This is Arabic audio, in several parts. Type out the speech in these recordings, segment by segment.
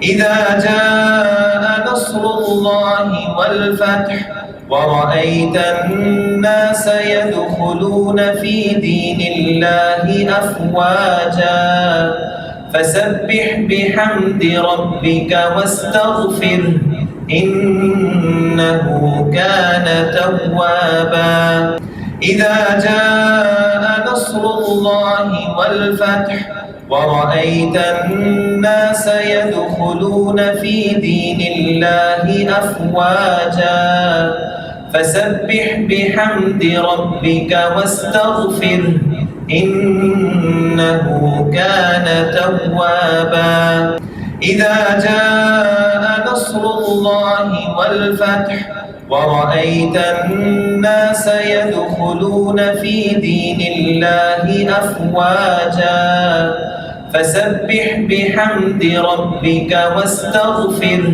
إذا جاء نصر الله والفتح ورأيت الناس يدخلون في دين الله أفواجا فسبح بحمد ربك واستغفره إنه كان توابا. إذا جاء نصر الله والفتح ورأيت الناس يدخلون في دين الله أفواجا فسبح بحمد ربك واستغفره إنه كان توابا. إذا جاء نصر الله والفتح ورأيت الناس يدخلون في دين الله أفواجا فسبح بحمد ربك واستغفره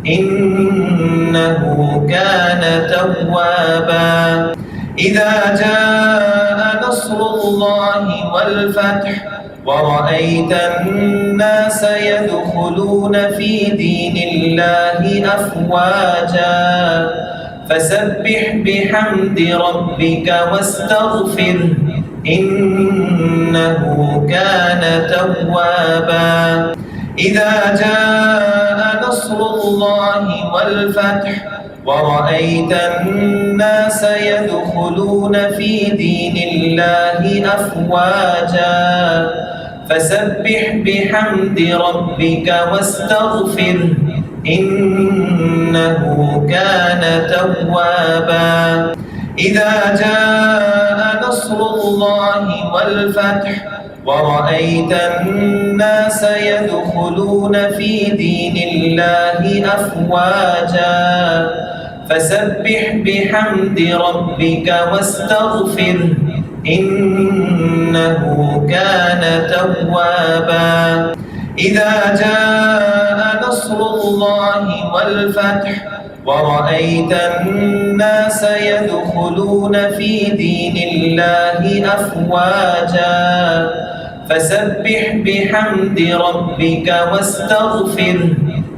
إنه كان توابا. إذا جاء نصر الله والفتح ورأيت الناس يدخلون في دين الله أفواجا فسبح بحمد ربك واستغفره إنه كان توابا. إذا جاء نصر الله والفتح ورأيت الناس يدخلون في دين الله أفواجا فسبح بحمد ربك واستغفره إنه كان توابا. إذا جاء نصر الله والفتح ورأيت الناس يدخلون في دين الله أفواجا فسبح بحمد ربك واستغفره إنه كان توابا. إذا جاء نصر الله والفتح ورأيت الناس يدخلون في دين الله أفواجا فسبح بحمد ربك واستغفره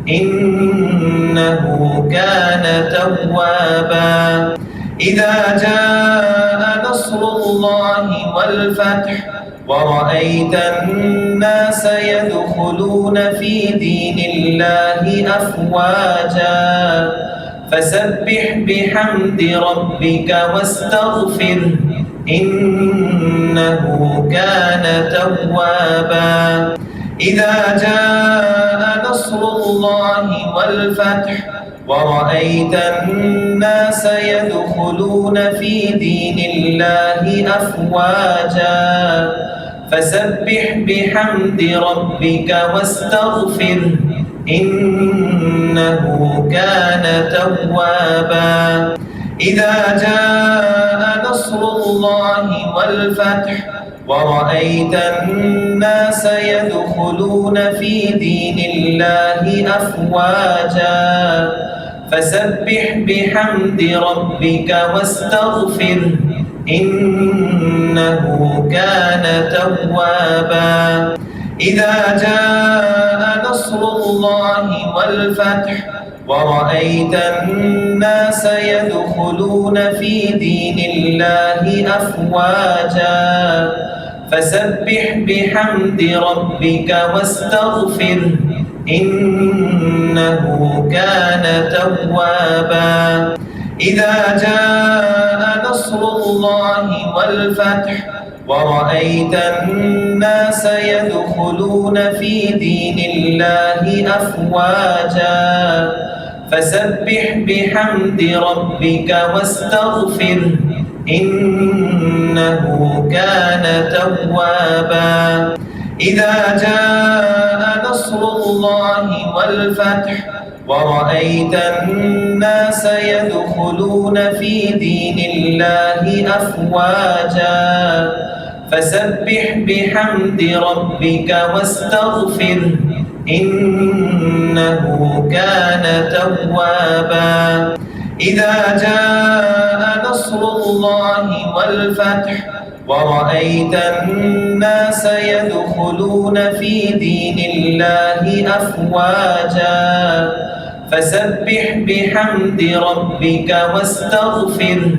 إنه كان توابا. إذا جاء نصر الله والفتح ورأيت الناس يدخلون في دين الله أفواجا فسبح بحمد ربك واستغفره إنه كان توابا. إذا جاء نصر الله والفتح ورأيت الناس يدخلون في دين الله أفواجا فسبح بحمد ربك واستغفره إنه كان توابا. إذا جاء نصر الله والفتح ورأيت الناس يدخلون في دين الله أفواجا فسبح بحمد ربك واستغفره إنه كان توابا. إذا جاء نصر الله والفتح ورأيت الناس يدخلون في دين الله أفواجا فسبح بحمد ربك واستغفره إنه كان توابا. إذا جاء نصر الله والفتح ورأيت الناس يدخلون في دين الله أفواجا فسبح بحمد ربك واستغفره إنه كان توابا. إذا جاء نصر الله والفتح ورأيت الناس يدخلون في دين الله أفواجا فسبح بحمد ربك واستغفره إنه كان توابا. إذا جاء نصر الله والفتح ورأيت الناس يدخلون في دين الله أفواجا فسبح بحمد ربك واستغفره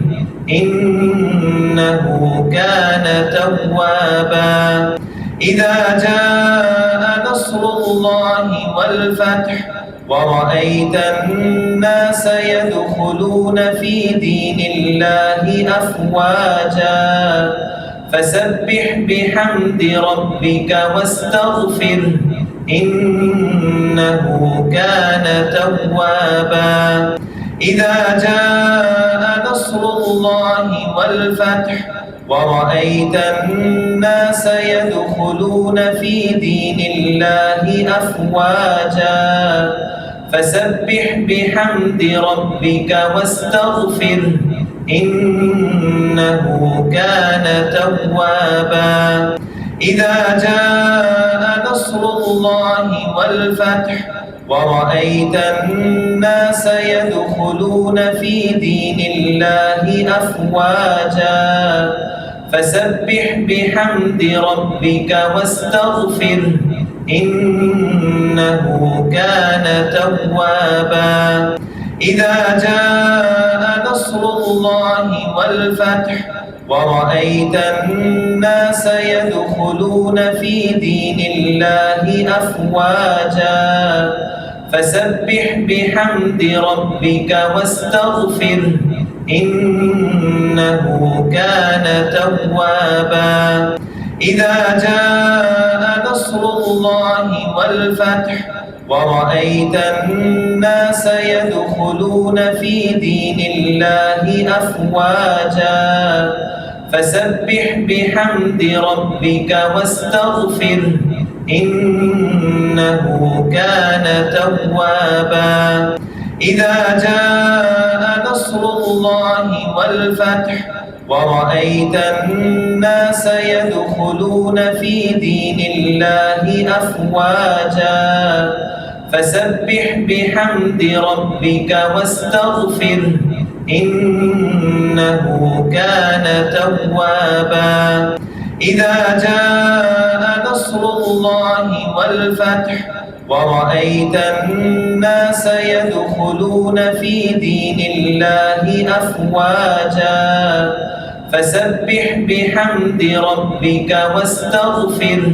إنه كان توابا إذا جاء نصر الله والفتح ورأيت الناس يدخلون في دين الله أفواجا فسبح بحمد ربك واستغفره إنه كان توابا إذا جاء نصر الله والفتح ورأيت الناس يدخلون في دين الله أفواجا فسبح بحمد ربك واستغفره إنه كان توابا إذا جاء نصر الله والفتح ورأيت الناس يدخلون في دين الله أفواجا فسبح بحمد ربك واستغفره إنه كان توابا إذا جاء نصر الله والفتح ورأيت الناس يدخلون في دين الله أفواجا فسبح بحمد ربك واستغفره إنه كان توابا إذا جاء نصر الله والفتح ورأيت الناس يدخلون في دين الله أفواجا فسبح بحمد ربك واستغفره إنه كان توابا إذا جاء نصر الله والفتح ورأيت الناس يدخلون في دين الله أفواجا فسبح بحمد ربك واستغفره إنه كان توابا إذا جاء نصر الله والفتح ورأيت الناس يدخلون في دين الله أفواجا فسبح بحمد ربك واستغفره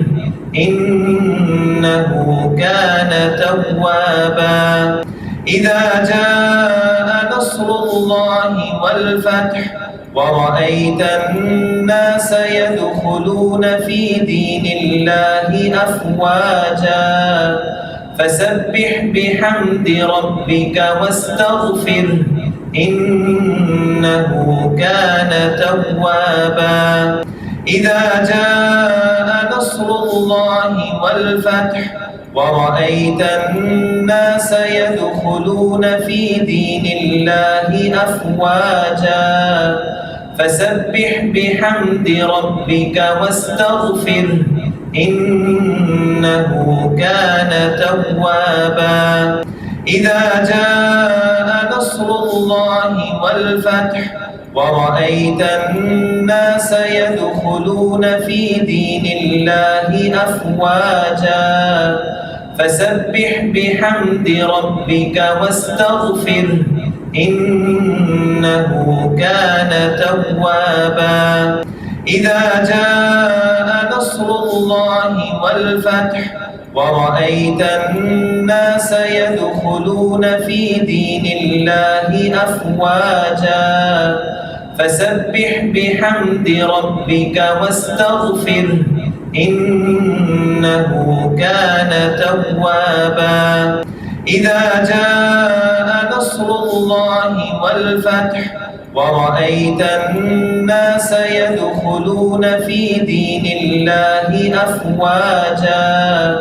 إنه كان توابا إذا جاء نصر الله والفتح ورأيت الناس يدخلون في دين الله أفواجا فسبح بحمد ربك واستغفره إنه كان توابا إذا جاء نصر الله والفتح ورأيت الناس يدخلون في دين الله أفواجا فسبح بحمد ربك واستغفره إنه كان توابا إذا جاء نصر الله والفتح ورأيت الناس يدخلون في دين الله أفواجا فسبح بحمد ربك واستغفره إنه كان توابا إذا جاء نصر الله والفتح ورأيت الناس يدخلون في دين الله أفواجا فسبح بحمد ربك واستغفره إنه كان توابا إذا جاء نصر الله والفتح ورأيت الناس يدخلون في دين الله أفواجا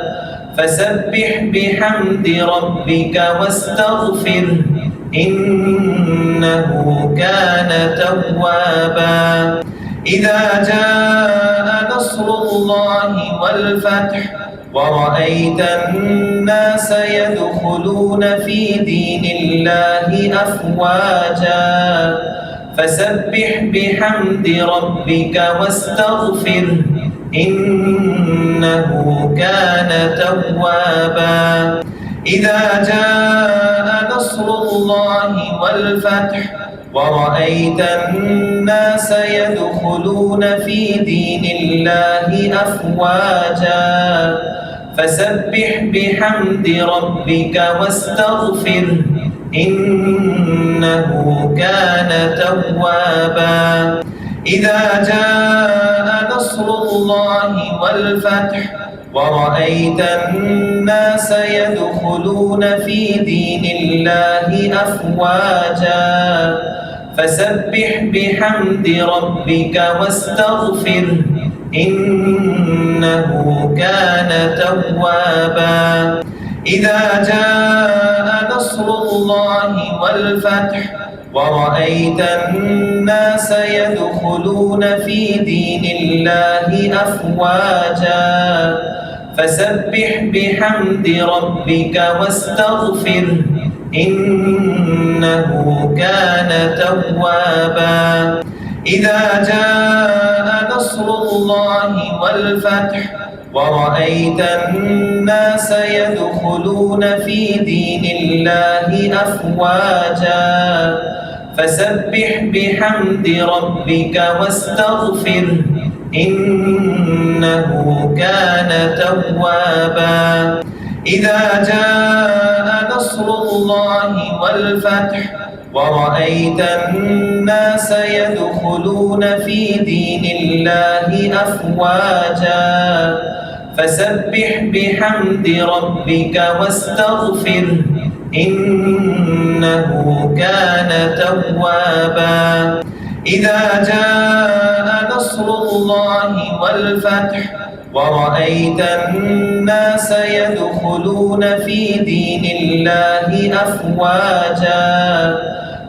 فسبح بحمد ربك واستغفره إنه كان توابا إذا جاء نصر الله والفتح ورأيت الناس يدخلون في دين الله أفواجا فسبح بحمد ربك واستغفره إنه كان توابا إذا جاء نصر الله والفتح ورأيت الناس يدخلون في دين الله أفواجا فسبح بحمد ربك واستغفره إنه كان توابا إذا جاء نصر الله والفتح ورأيت الناس يدخلون في دين الله أفواجا فسبح بحمد ربك واستغفره إنه كان توابا إذا جاء نصر الله والفتح ورأيت الناس يدخلون في دين الله أفواجا فسبح بحمد ربك واستغفره إنه كان توابا إذا جاء نصر الله والفتح ورأيت الناس يدخلون في دين الله أفواجا فسبح بحمد ربك واستغفره إنه كان توابا إذا جاء نصر الله والفتح ورأيت الناس يدخلون في دين الله أفواجا فسبح بحمد ربك واستغفره إنه كان توابا إذا جاء نصر الله والفتح ورأيت الناس يدخلون في دين الله أفواجا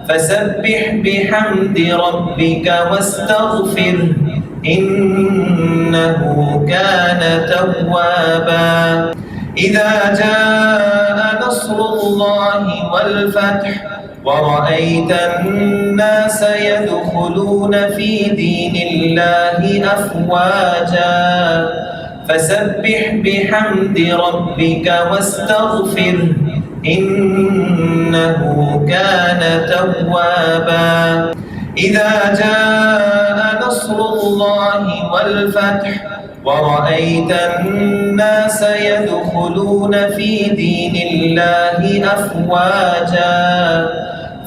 فسبح بحمد ربك واستغفره إنه كان توابا إذا جاء نصر الله والفتح ورأيت الناس يدخلون في دين الله أفواجا فسبح بحمد ربك واستغفره إنه كان توابا إذا جاء نصر الله والفتح ورأيت الناس يدخلون في دين الله أفواجا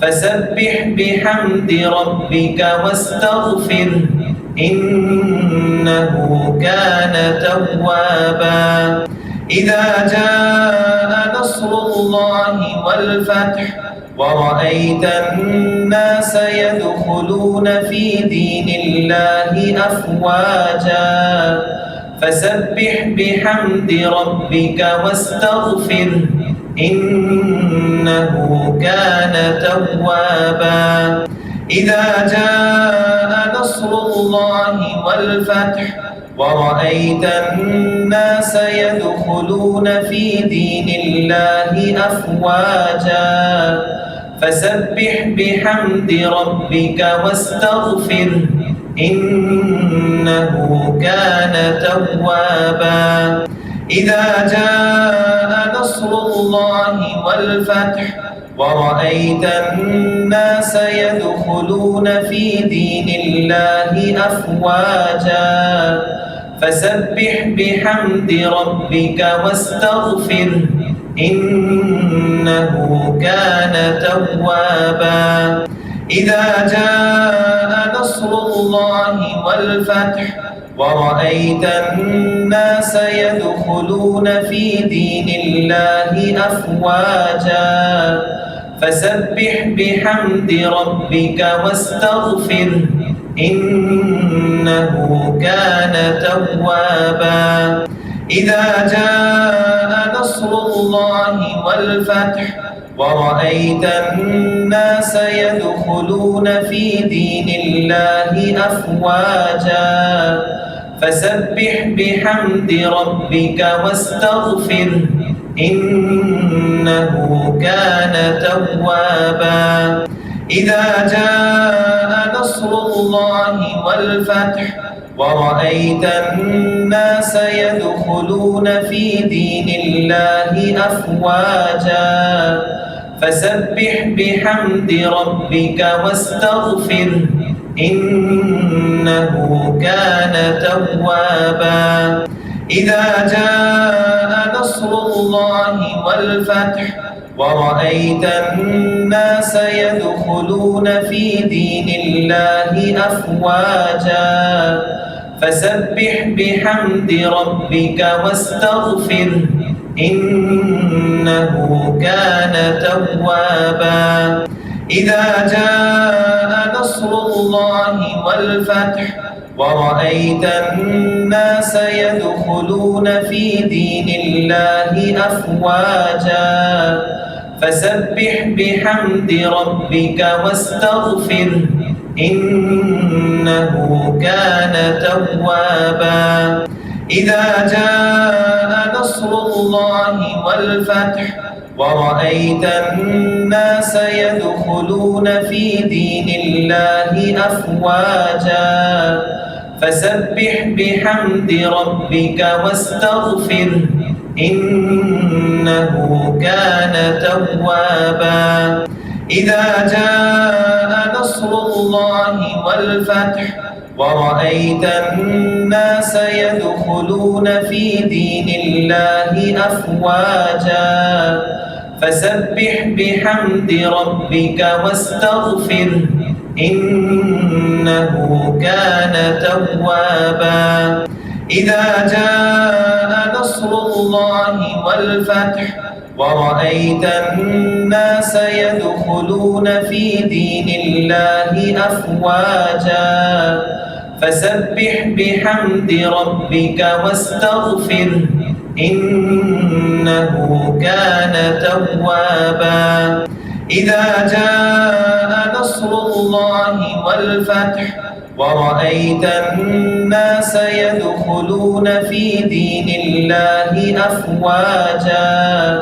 فسبح بحمد ربك واستغفره إنه كان توابا إذا جاء نصر الله والفتح ورأيت الناس يدخلون في دين الله أفواجا فسبح بحمد ربك واستغفره إنه كان توابا إذا جاء نصر الله والفتح ورأيت الناس يدخلون في دين الله أفواجا فسبح بحمد ربك واستغفره إنه كان توابا إذا جاء نصر الله والفتح ورأيت الناس يدخلون في دين الله أفواجا فسبح بحمد ربك واستغفره إنه كان توابا إذا جاء نصر الله والفتح ورأيت الناس يدخلون في دين الله أفواجا فسبح بحمد ربك واستغفره إنه كان توابا إذا جاء نصر الله والفتح ورأيت الناس يدخلون في دين الله أفواجا فسبح بحمد ربك واستغفره إنه كان توابا إذا جاء الله والفتح ورأيت الناس يدخلون في دين الله أفواجا فسبح بحمد ربك واستغفره إنه كان توابا إذا جاء نصر الله والفتح ورأيت الناس يدخلون في دين الله أفواجا فسبح بحمد ربك واستغفره إنه كان توابا إذا جاء نصر الله والفتح ورأيت الناس يدخلون في دين الله أفواجا فسبح بحمد ربك واستغفره إنه كان توابا إذا جاء نصر الله والفتح ورأيت الناس يدخلون في دين الله أفواجا فسبح بحمد ربك واستغفره إنه كان توابا إذا جاء نصر الله والفتح ورأيت الناس يدخلون في دين الله أفواجا فسبح بحمد ربك واستغفره إنه كان توابا إذا جاء نصر الله والفتح ورأيت الناس يدخلون في دين الله أفواجا فسبح بحمد ربك واستغفره إنه كان توابا إذا جاء نصر الله والفتح ورأيت الناس يدخلون في دين الله أفواجا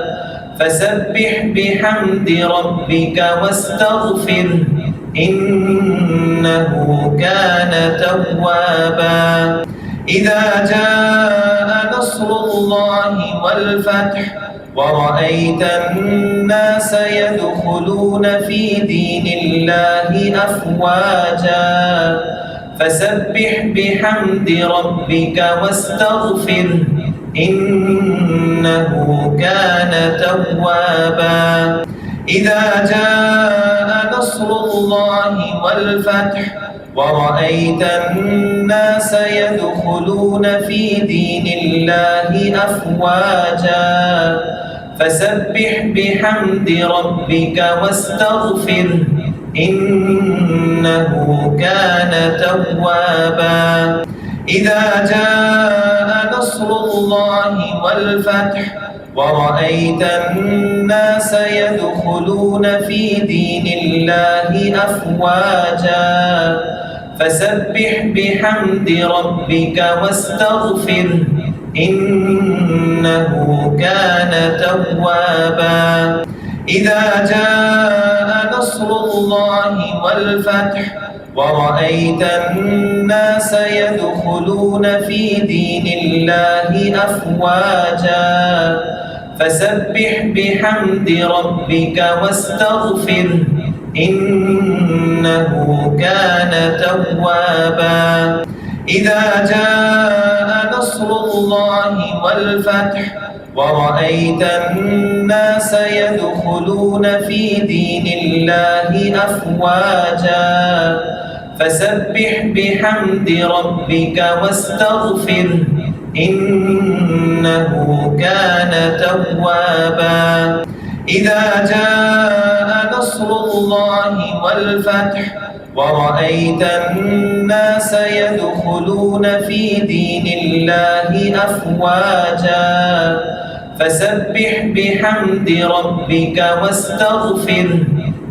فسبح بحمد ربك واستغفره إنه كان توابا إذا جاء نصر الله والفتح ورأيت الناس يدخلون في دين الله أفواجا فسبح بحمد ربك واستغفره إنه كان توابا إذا جاء نصر الله والفتح ورأيت الناس يدخلون في دين الله أفواجا فسبح بحمد ربك واستغفره إنه كان توابا إذا جاء نصر الله والفتح ورأيت الناس يدخلون في دين الله أفواجا فسبح بحمد ربك واستغفره إنه كان توابا إذا جاء نصر الله والفتح ورأيت الناس يدخلون في دين الله أفواجا فسبح بحمد ربك واستغفره إنه كان توابا إذا جاء نصر الله والفتح ورأيت الناس يدخلون في دين الله أفواجا فسبح بحمد ربك واستغفره إنه كان توابا إذا جاء نصر الله والفتح ورأيت الناس يدخلون في دين الله أفواجا فسبح بحمد ربك واستغفره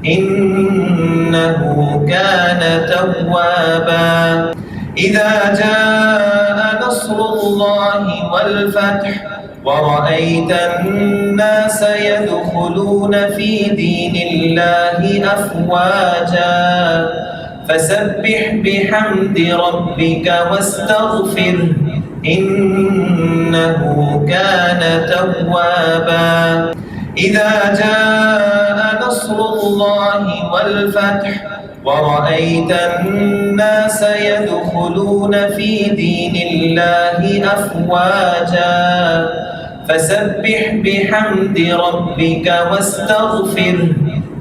إنه كان توابا إذا جاء نصر الله والفتح ورأيت الناس يدخلون في دين الله أفواجا فسبح بحمد ربك واستغفره إنه كان توابا إذا جاء نصر الله والفتح ورأيت الناس يدخلون في دين الله أفواجا فسبح بحمد ربك واستغفره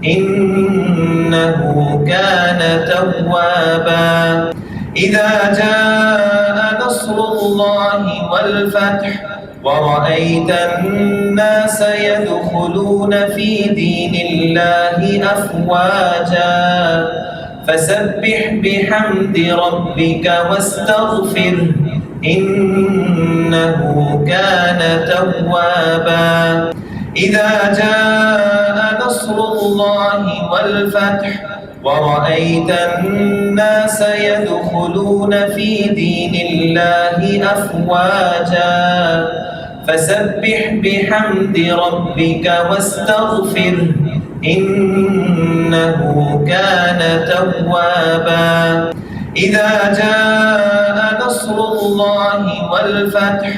إنه كان توابا إذا جاء نصر الله والفتح ورأيت الناس يدخلون في دين الله أفواجا فسبح بحمد ربك واستغفره إنه كان توابا إذا جاء نصر الله والفتح ورأيت الناس يدخلون في دين الله أفواجا فسبح بحمد ربك واستغفره إنه كان توابا إذا جاء نصر الله والفتح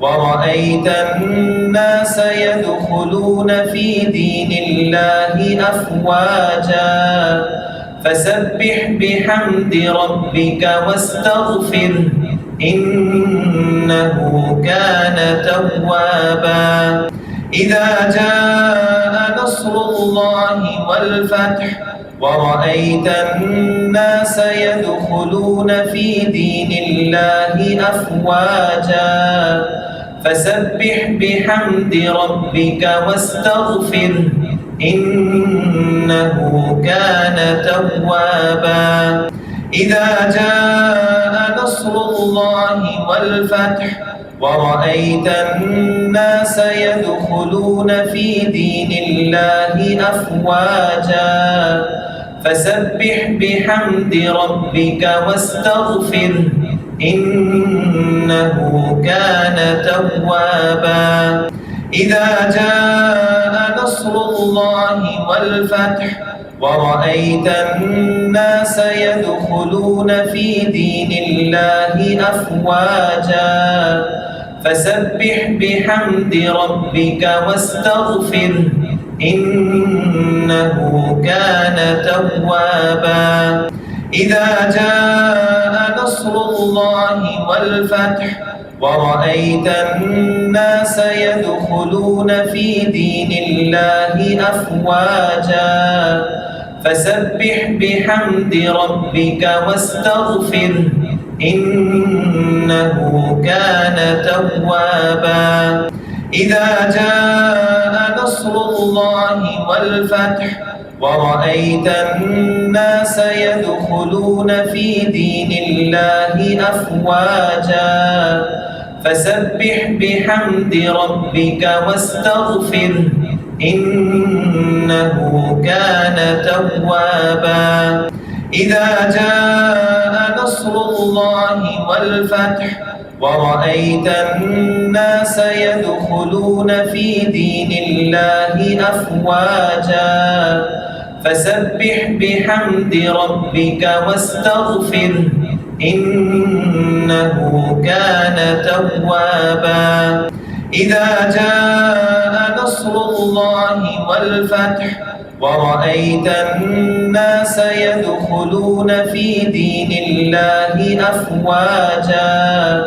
ورأيت الناس يدخلون في دين الله أفواجا فسبح بحمد ربك واستغفره إنه كان توابا إذا جاء نصر الله والفتح ورأيت الناس يدخلون في دين الله أفواجا فسبح بحمد ربك واستغفره إنه كان توابا إذا جاء نصر الله والفتح ورأيت الناس يدخلون في دين الله أفواجا فسبح بحمد ربك واستغفره إنه كان توابا إذا جاء نصر الله والفتح ورأيت الناس يدخلون في دين الله أفواجا فسبح بحمد ربك واستغفره إنه كان توابا إذا جاء نصر الله والفتح ورأيت الناس يدخلون في دين الله أفواجا فسبح بحمد ربك واستغفره إنه كان توابا إذا جاء نصر الله والفتح ورأيت الناس يدخلون في دين الله أفواجا فسبح بحمد ربك واستغفره إنه كان توابا إذا جاء نصر الله والفتح ورأيت الناس يدخلون في دين الله أفواجا فسبح بحمد ربك واستغفره إنه كان توابا إذا جاء نصر الله والفتح ورأيت الناس يدخلون في دين الله أفواجا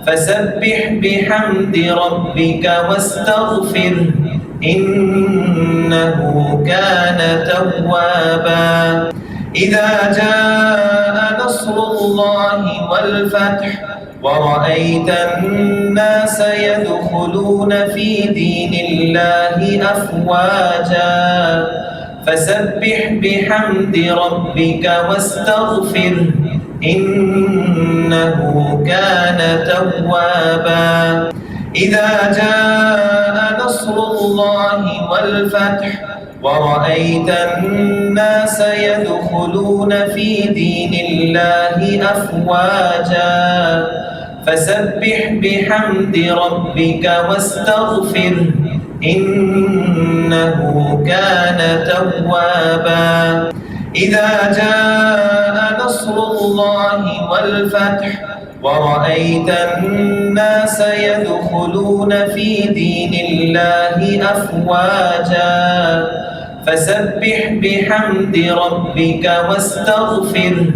فسبح بحمد ربك واستغفره إنه كان توابا إذا جاء نصر الله والفتح ورأيت الناس يدخلون في دين الله أفواجا فسبح بحمد ربك واستغفره إنه كان توابا إذا جاء نصر الله والفتح ورأيت الناس يدخلون في دين الله أفواجا فسبح بحمد ربك واستغفره إنه كان توابا إذا جاء نصر الله والفتح ورأيت الناس يدخلون في دين الله أفواجا فسبح بحمد ربك واستغفره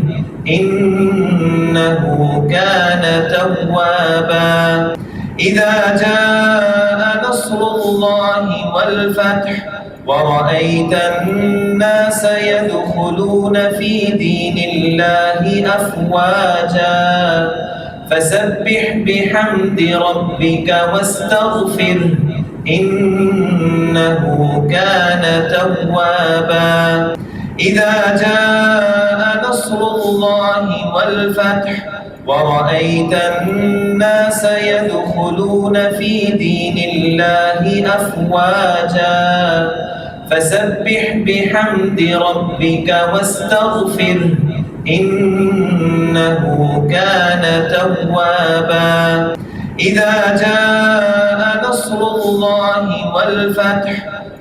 إنه كان توابا إذا جاء نصر الله والفتح ورأيت الناس يدخلون في دين الله أفواجا فسبح بحمد ربك واستغفره إنه كان توابا إذا جاء نصر الله والفتح ورأيت الناس يدخلون في دين الله أفواجا فسبح بحمد ربك واستغفره إنه كان توابا إذا جاء نصر الله والفتح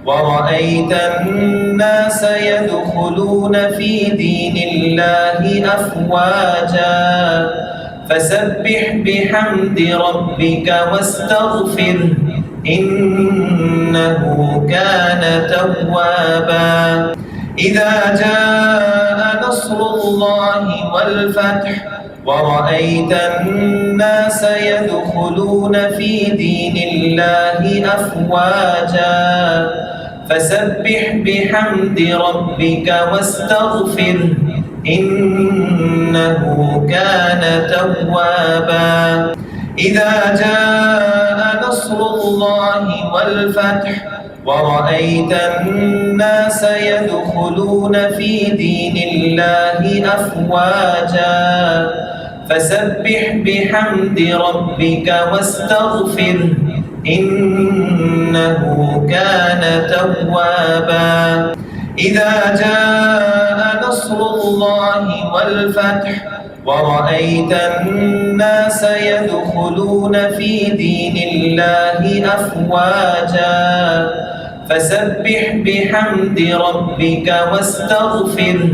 ورأيت الناس يدخلون في دين الله أفواجا فسبح بحمد ربك واستغفره إنه كان توابا إذا جاء نصر الله والفتح ورأيت الناس يدخلون في دين الله أفواجا فسبح بحمد ربك واستغفره إنه كان توابا إذا جاء نصر الله والفتح ورأيت الناس يدخلون في دين الله أفواجا فسبح بحمد ربك واستغفره إنه كان توابا إذا جاء نصر الله والفتح ورأيت الناس يدخلون في دين الله أفواجا فسبح بحمد ربك واستغفره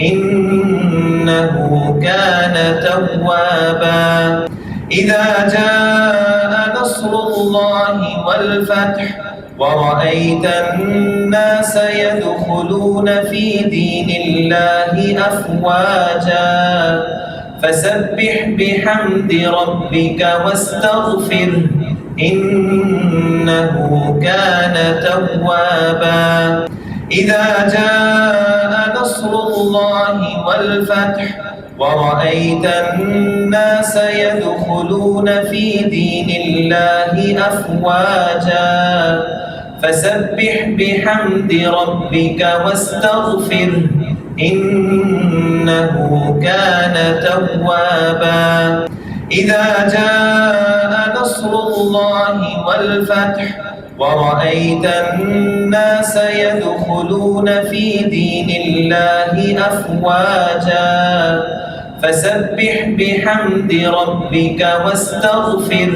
إنه كان توابا إذا جاء نصر الله والفتح ورأيت الناس يدخلون في دين الله أفواجا فسبح بحمد ربك واستغفره إنه كان توابا إذا جاء نصر الله والفتح ورأيت الناس يدخلون في دين الله أفواجا فسبح بحمد ربك واستغفره إنه كان توابا إذا جاء نصر الله والفتح ورأيت الناس يدخلون في دين الله أفواجا فسبح بحمد ربك واستغفره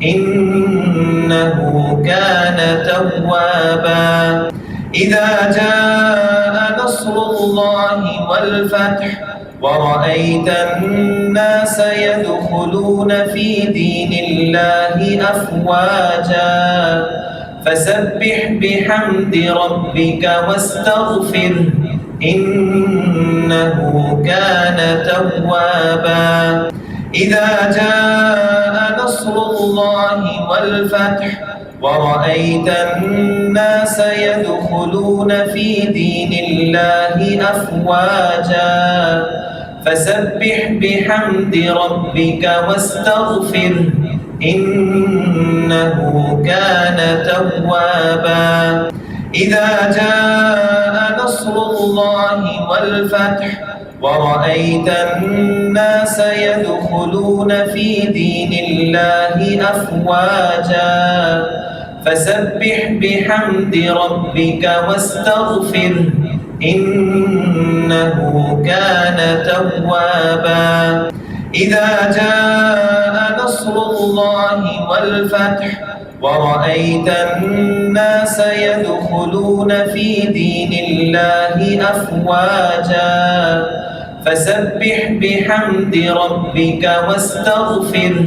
إنه كان توابا إذا جاء نصر الله والفتح ورأيت الناس يدخلون في دين الله أفواجا فسبح بحمد ربك واستغفره إنه كان توابا إذا جاء نصر الله والفتح ورأيت الناس يدخلون في دين الله أفواجا فسبح بحمد ربك واستغفره إنه كان توابا إذا جاء نصر الله والفتح ورأيت الناس يدخلون في دين الله أفواجا فسبح بحمد ربك واستغفره إنه كان توابا إذا جاء نصر الله والفتح ورأيت الناس يدخلون في دين الله أفواجا فسبح بحمد ربك واستغفره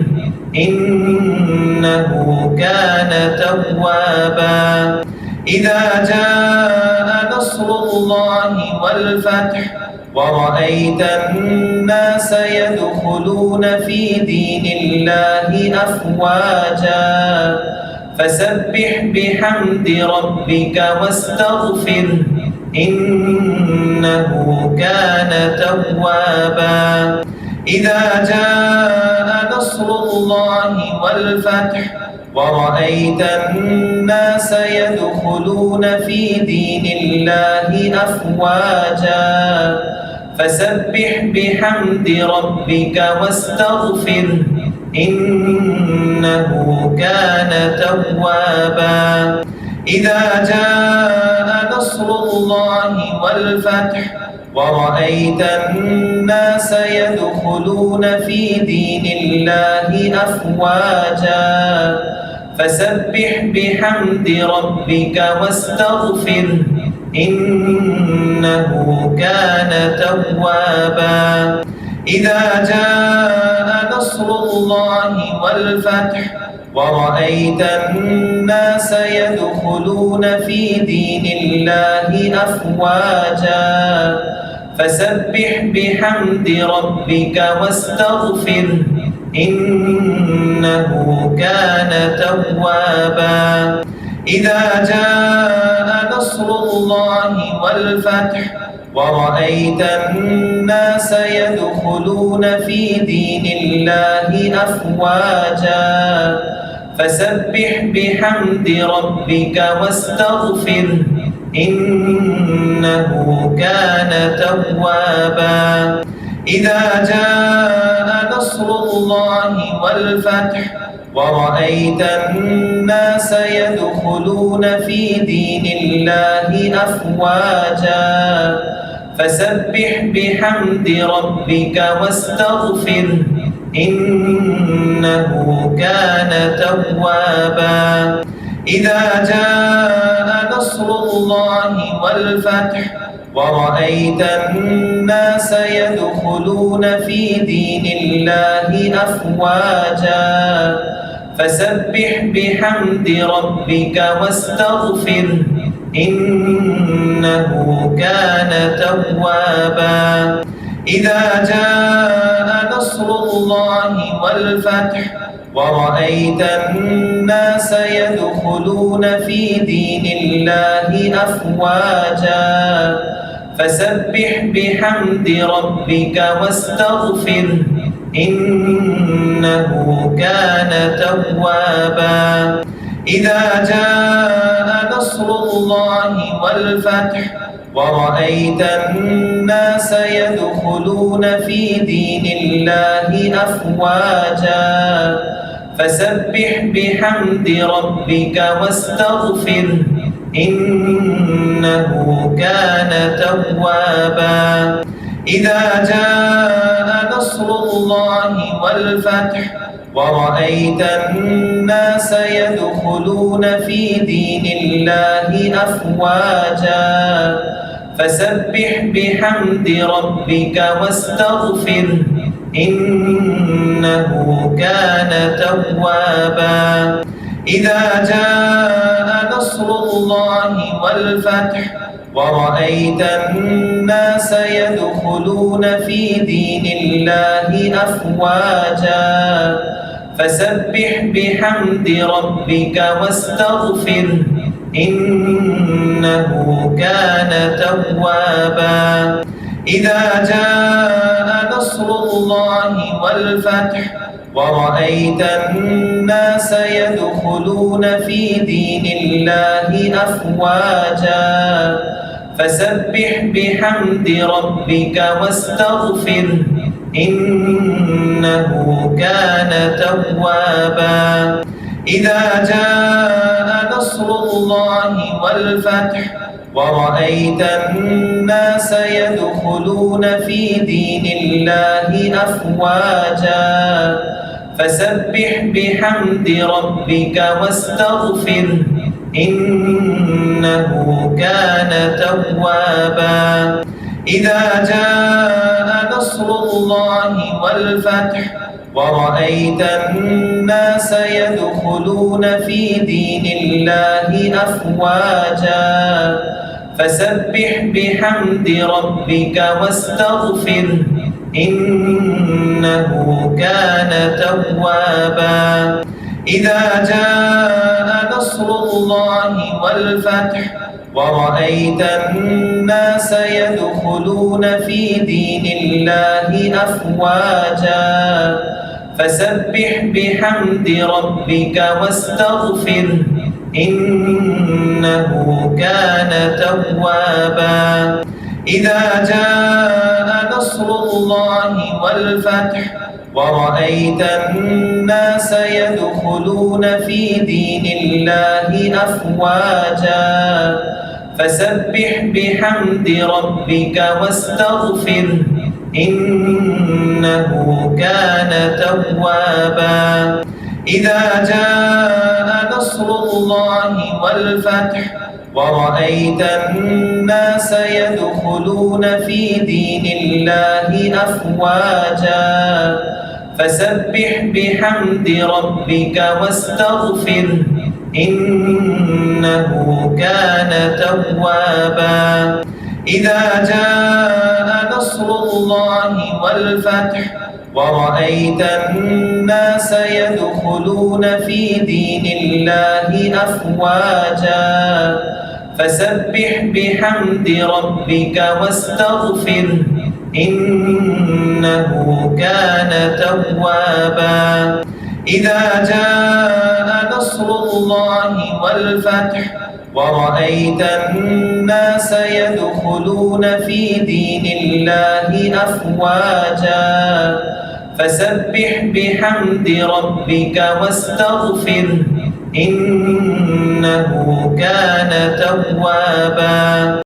إنه كان توابا إذا جاء نصر الله والفتح ورأيت الناس يدخلون في دين الله أفواجا فسبح بحمد ربك واستغفره إنه كان توابا إذا جاء نصر الله والفتح ورأيت الناس يدخلون في دين الله أفواجا فسبح بحمد ربك واستغفره إنه كان توابا إذا جاء نصر الله والفتح ورأيت الناس يدخلون في دين الله أفواجا فسبح بحمد ربك واستغفره إنه كان توابا إذا جاء نصر الله والفتح ورأيت الناس يدخلون في دين الله أفواجا فسبح بحمد ربك واستغفره إنه كان توابا إذا جاء نصر الله والفتح ورأيت الناس يدخلون في دين الله أفواجا فسبح بحمد ربك واستغفره إنه كان توابا إذا جاء نصر الله والفتح ورأيت الناس يدخلون في دين الله أفواجا فسبح بحمد ربك واستغفره إنه كان توابا إذا جاء نصر الله والفتح ورأيت الناس يدخلون في دين الله أفواجا فسبح بحمد ربك واستغفره إنه كان توابا إذا جاء نصر الله والفتح ورأيت الناس يدخلون في دين الله أفواجا فسبح بحمد ربك واستغفره إنه كان توابا إذا جاء نصر الله والفتح ورأيت الناس يدخلون في دين الله أفواجا فسبح بحمد ربك واستغفره إنه كان توابا إذا جاء نصر الله والفتح ورأيت الناس يدخلون في دين الله أفواجا فسبح بحمد ربك واستغفره إنه كان توابا إذا جاء نصر الله والفتح ورأيت الناس يدخلون في دين الله أفواجا فسبح بحمد ربك واستغفره إنه كان توابا إذا جاء نصر الله والفتح ورأيت الناس يدخلون في دين الله أفواجا فسبح بحمد ربك واستغفره إنه كان توابا إذا جاء نصر الله والفتح ورأيت الناس يدخلون في دين الله أفواجا فسبح بحمد ربك واستغفره إنه كان توابا إذا جاء نصر الله والفتح ورأيت الناس يدخلون في دين الله أفواجا فسبح بحمد ربك واستغفره إنه كان توابا إذا جاء نصر الله والفتح ورأيت الناس يدخلون في دين الله أفواجا فسبح بحمد ربك واستغفره إنه كان توابا إذا جاء نصر الله والفتح ورأيت الناس يدخلون في دين الله أفواجا فسبح بحمد ربك واستغفره إنه كان توابا إذا جاء نصر الله والفتح ورأيت الناس يدخلون في دين الله أفواجا فسبح بحمد ربك واستغفره إنه كان توابا إذا جاء نصر الله والفتح ورأيت الناس يدخلون في دين الله أفواجا فسبح بحمد ربك واستغفره إنه كان توابا إذا جاء نصر الله والفتح ورأيت الناس يدخلون في دين الله أفواجا فسبح بحمد ربك واستغفره إنه كان توابا.